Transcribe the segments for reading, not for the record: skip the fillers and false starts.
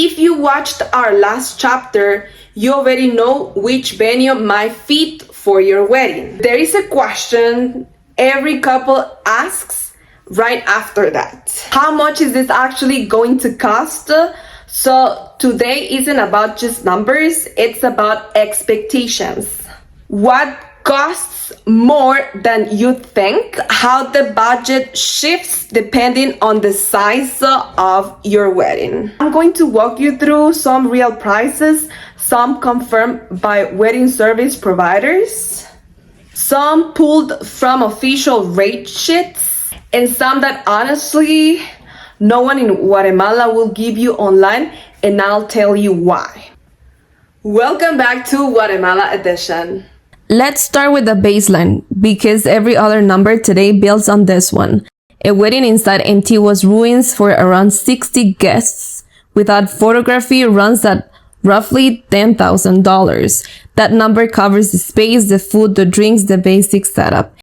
If you watched our last chapter, you already know which venue might fit for your wedding. There is a question every couple asks right after that. How much is this actually going to cost? So today isn't about just numbers, it's about expectations. What costs more than you think, how the budget shifts depending on the size of your wedding. I'm going to walk you through some real prices, some confirmed by wedding service providers, some pulled from official rate sheets, and some that honestly no one in Guatemala will give you online, and I'll tell you why. Welcome back to Guatemala Edition. Let's start with the baseline, because every other number today builds on this one. A wedding inside Antigua's ruins for around 60 guests without photography runs at roughly $10,000. That number covers the space, the food, the drinks, the basic setup.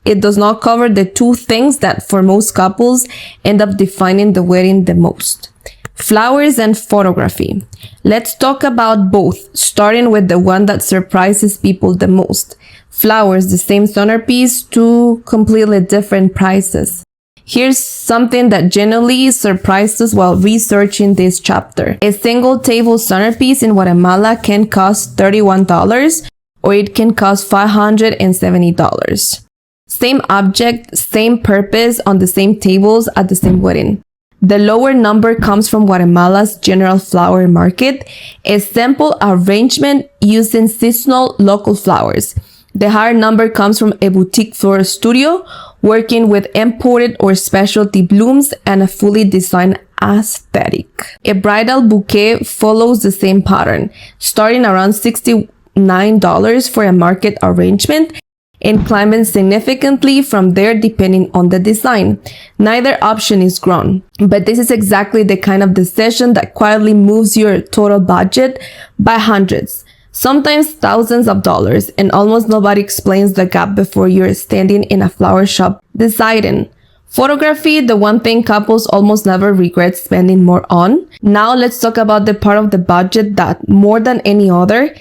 It does not cover the two things that for most couples end up defining the wedding the most: flowers and photography. Let's talk about both, starting with the one that surprises people the most. Flowers, the same centerpiece, two completely different prices. Here's something that genuinely surprised us while researching this chapter. A single table centerpiece in Guatemala can cost $31, or it can cost $570. Same object, same purpose on the same tables at the same wedding. The lower number comes from Guatemala's general flower market, a simple arrangement using seasonal local flowers. The higher number comes from a boutique floral studio working with imported or specialty blooms and a fully designed aesthetic. A bridal bouquet follows the same pattern, starting around $69 for a market arrangement and climbing significantly from there depending on the design. Neither option is grown, but this is exactly the kind of decision that quietly moves your total budget by hundreds, sometimes thousands of dollars, and almost nobody explains the gap before you're standing in a flower shop deciding. Photography, the one thing couples almost never regret spending more on. Now let's talk about the part of the budget that, more than any other,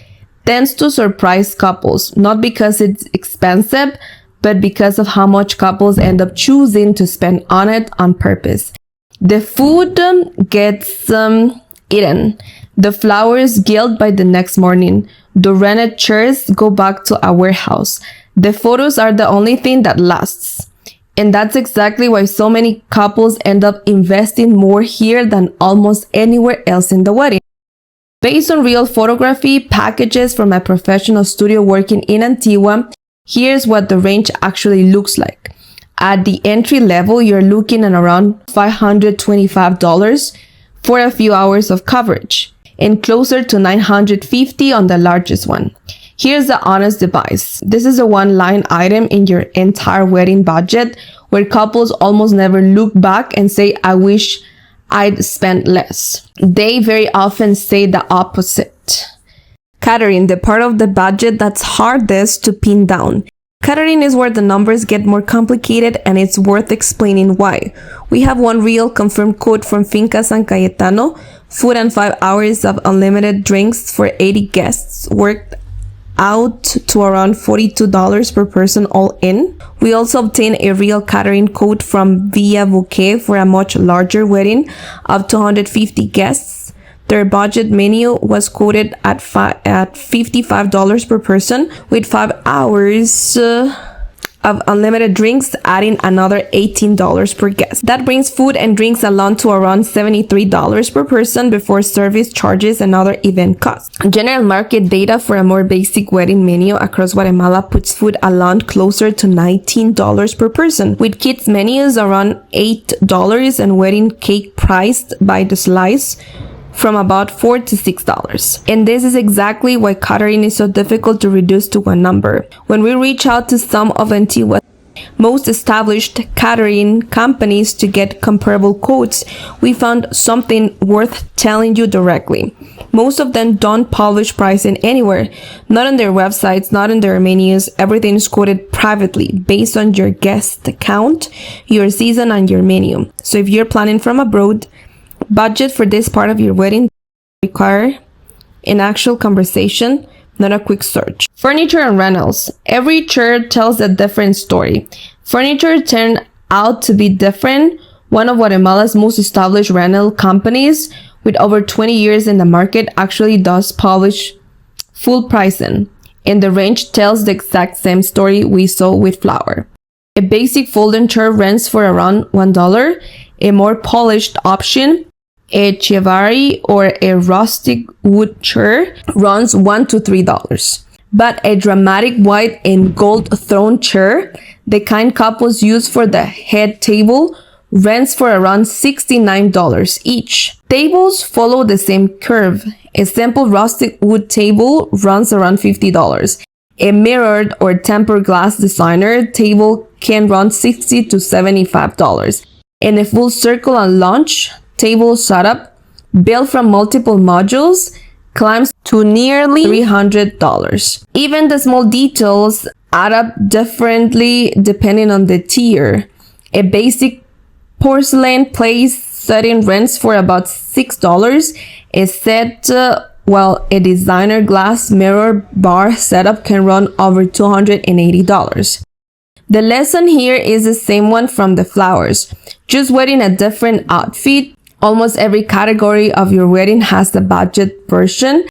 tends to surprise couples, not because it's expensive, but because of how much couples end up choosing to spend on it on purpose. The food gets eaten. The flowers gilt by the next morning. The rented chairs go back to a warehouse. The photos are the only thing that lasts. And that's exactly why so many couples end up investing more here than almost anywhere else in the wedding. Based on real photography packages from a professional studio working in Antigua, here's what the range actually looks like. At the entry level, you're looking at around $525 for a few hours of coverage, and closer to $950 on the largest one. Here's the honest device. This is a one-line item in your entire wedding budget where couples almost never look back and say, I wish I'd spent less. They very often say the opposite. Catering, the part of the budget that's hardest to pin down. Catering is where the numbers get more complicated, and it's worth explaining why. We have one real confirmed quote from Finca San Cayetano: food and 5 hours of unlimited drinks for 80 guests worked out to around $42 per person all in. We also obtained a real catering quote from Via Bouquet for a much larger wedding of 250 guests. Their budget menu was quoted at $55 per person, with 5 hours of unlimited drinks, adding another $18 per guest. That brings food and drinks alone to around $73 per person before service charges and other event costs. General market data for a more basic wedding menu across Guatemala puts food alone closer to $19 per person, with kids menus around $8 and wedding cake priced by the slice from about $4 to $6. And this is exactly why catering is so difficult to reduce to one number. When we reach out to some of Antigua's most established catering companies to get comparable quotes, we found something worth telling you directly. Most of them don't publish pricing anywhere, not on their websites, not in their menus. Everything is quoted privately based on your guest count, your season, and your menu. So if you're planning from abroad, budget for this part of your wedding, require an actual conversation, not a quick search. Furniture and rentals. Every chair tells a different story. Furniture turned out to be different. One of Guatemala's most established rental companies with over 20 years in the market actually does publish full pricing, and the range tells the exact same story we saw with flour. A basic folding chair rents for around $1. A more polished option, a chivari or a rustic wood chair, runs $1 to $3. But a dramatic white and gold throne chair, the kind couples use for the head table, rents for around $69 each. Tables follow the same curve. A simple rustic wood table runs around $50. A mirrored or tempered glass designer table can run $60 to $75. And a full circle and launch table setup, built from multiple modules, climbs to nearly $300. Even the small details add up differently depending on the tier. A basic porcelain place setting rents for about $6. A set, while a designer glass mirror bar setup can run over $280. The lesson here is the same one from the flowers, just wearing a different outfit. Almost every category of your wedding has the budget version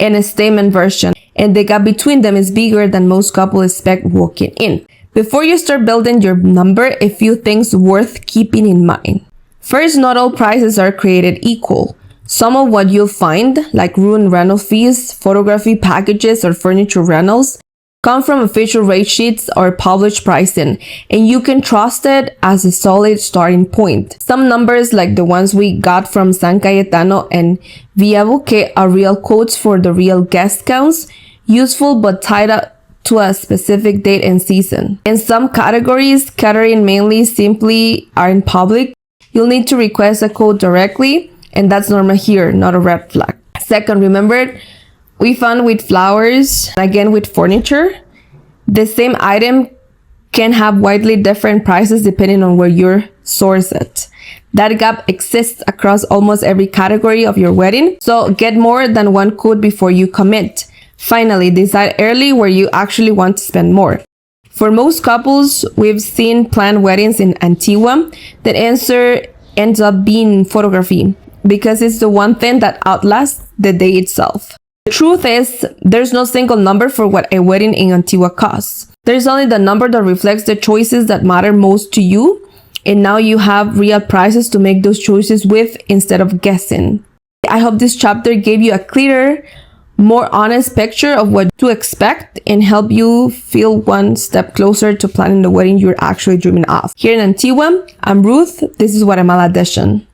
and a statement version, and the gap between them is bigger than most couples expect walking in. Before you start building your number, a few things worth keeping in mind. First, not all prices are created equal. Some of what you'll find, like room rental fees, photography packages, or furniture rentals, come from official rate sheets or published pricing, and you can trust it as a solid starting point. Some numbers, like the ones we got from San Cayetano and Via Bouquet, are real quotes for the real guest counts, useful but tied up to a specific date and season. In some categories, catering mainly simply aren't public. You'll need to request a quote directly, and that's normal here, not a red flag. Second, remember, we found with flowers, again with furniture, the same item can have widely different prices depending on where you source it. That gap exists across almost every category of your wedding, so get more than one quote before you commit. Finally, decide early where you actually want to spend more. For most couples we've seen planned weddings in Antigua, the answer ends up being photography, because it's the one thing that outlasts the day itself. The truth is, there's no single number for what a wedding in Antigua costs. There's only the number that reflects the choices that matter most to you, and now you have real prices to make those choices with instead of guessing. I hope this chapter gave you a clearer, more honest picture of what to expect and help you feel one step closer to planning the wedding you're actually dreaming of. Here in Antigua, I'm Ruth. This is Guatemala Edition.